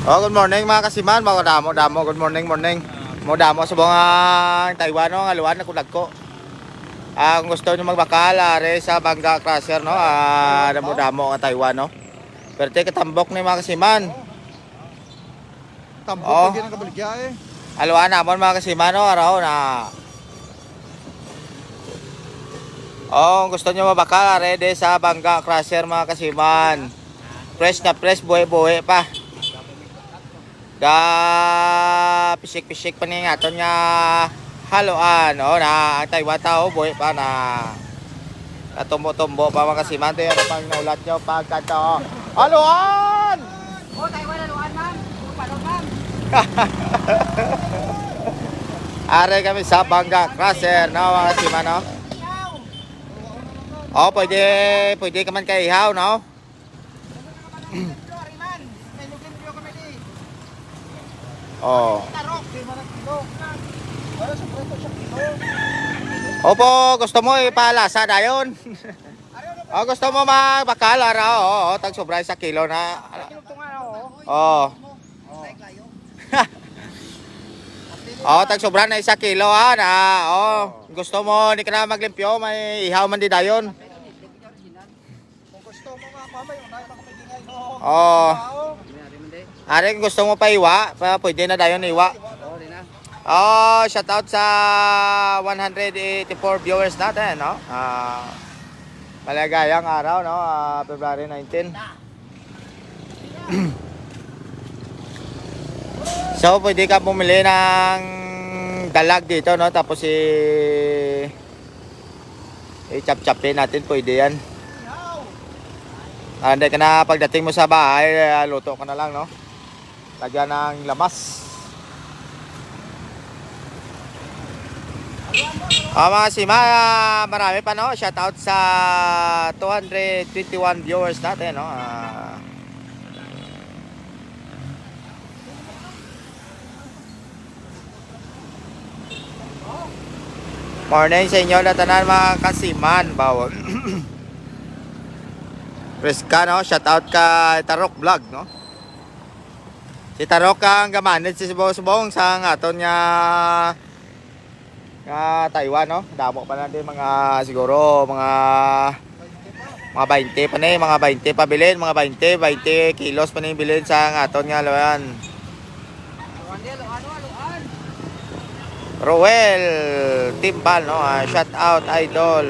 Oh, good morning mga kasiman, mga damo, good morning. Mo damo sa mga Taiwan no, nga luwan na kulag ko. Ang gusto niyo magbakal are sa Bangga Crusher no, damo nga Taiwan no. Pero te katambok ni mga kasiman. Tambok Oh. lagi ng kabaligya eh. Aluan namon mga kasiman no, araw na. Oh, gusto niyo mabakal are de sa Bangga Crusher mga kasiman. Fresh na fresh, buhay-buhay pa. Pisik-pisik pa ni aton nga haluan o na ang Taiwan tao boy pa na natumbo-tumbo pa mga kasiman to yan pang naulat nyo pagkanto haluan! Oh, Taiwan haluan ma'am. Puro palong ma'am. Are kami sa Bangga Crusher no mga kasiman no. Oh, pwede ka man kay ihaw no. Oh. Opo, gusto mo ipalasa dayon. Oh, gusto mo magbakal ara oh, tag sobra sa kilo na. Oh. Oh, tag sobra na 1 kilo na. Oh, gusto mo ni ka na maglimpyo, may ihaw man di dayon. Kung gusto mo nga mamay, unay makamigingay no. Oh. Are gusto mo pa iwa, pwede na dayon iwa. Oh, shout out sa 184 viewers natin, no? Maligayang araw, no? February 19. So, pwede ka bumili ng dalag dito, no? Tapos i-chop-chopin natin, pwede yan. Hindi ka na pagdating mo sa bahay, luto ka na lang, no? Lagyan ng lamas. Mga sima, marami pa no. Shout out sa 221 viewers natin no. Morning sa inyo na tanan mga kasiman bawal. Preska no, shout out ka Tarok Vlog no. Si Tarok ang gamanid si subong sa aton nga Taiwan no. Damo pa natin mga siguro mga 20 pa ni, mga 20 pa bilhin, mga 20 kilos pa ni bilhin sa aton nga lawan. Roel Timbal no, shout out idol.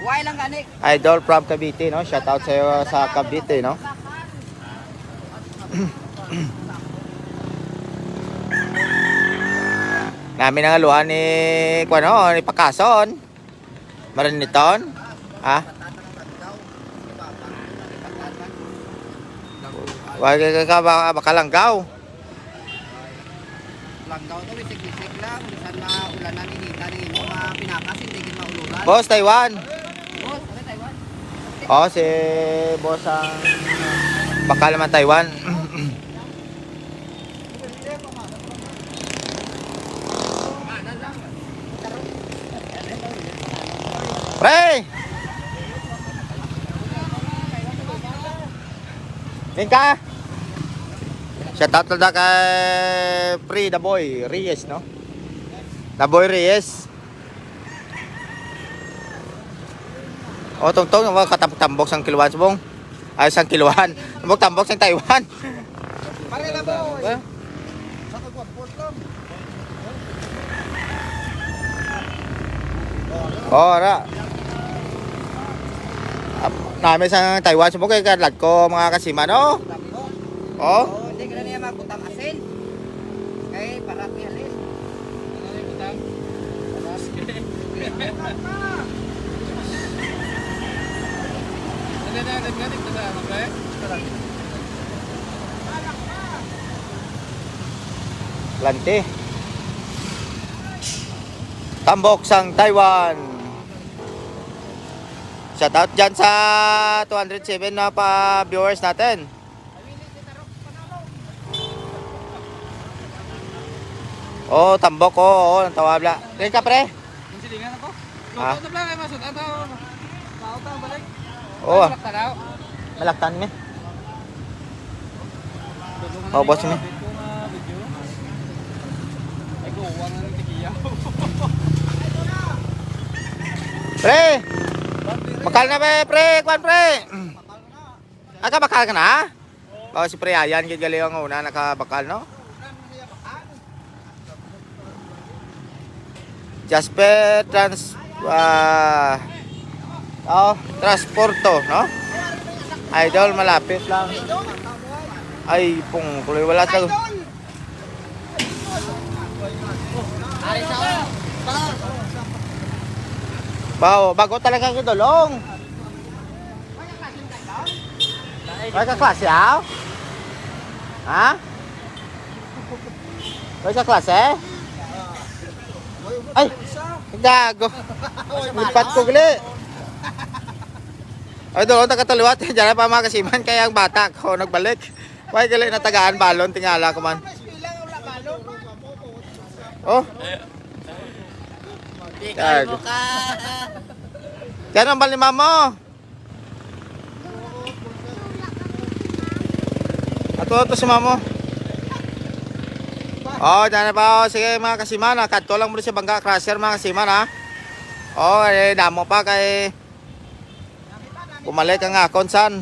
Why lang gani? Idol from Cavite no, shout out sa iyo sa Cavite no. Namin ang aluhan ni Kuano, ni Pakason. Mariniton. Ha? Wag ka bakalanggaw. Langgaw to bisik-bisik lang, bisan maulanan ni Nita ni mga pinakas hindi gid mauluran. Boss Taiwan. Boss, ano Taiwan? Oh, si boss ang bakal naman Taiwan. Pre! Mingka! Shout out na kay Pre, the boy, Reyes, no? The boy Reyes. O, tong-tong, katambok sang kiluan subong. Ay, sang kiluan. Tambok sang Taiwan. Pare na mo. Sa kagwapos lang. Oh, ra. Namin sa Taiwan subong kay kadlag ko mga kasima, no? Oh. Oh, hindi ka na niya magbutang asin. Kay para kihalin. Ano yung butang? Lante. Tambok sang Taiwan. Shout out dyan sa 207 na pa viewers natin. Oh, tambok ko. Oh, tawabla. Rin ka pre? Silingan ako. Ha? Luto na lang ay masud. Ano? Mautang balik. Oh, Tanaw. malaktan mi. Oh, boss ni. Pre! Bakal na pre, kwan pre. Bakal ka na? Oh, si pre ayan gid gali ang una nakabakal no. Jasper Transporto, no? Idol malapit lang. Ay, tuloy wala sa. Bago talaga ang idolong. May kaklase, ha? Ha? May kaklase? Ay! Gago! Lipat ko gali! Ay, doon, tagataluwat. Diyan na pa mga kasiman, kaya ang bata ko nagbalik. May gali na tagaan balon, tingala ko man. Oh! Gago. Diyan ang balima mo! Ato si mamo. Oh, dyan na pa. Sige mga kasiman. Kadto lang muna si Bangga Crusher mga kasiman ha. Oh, damo pa kay bumalik ang akon san.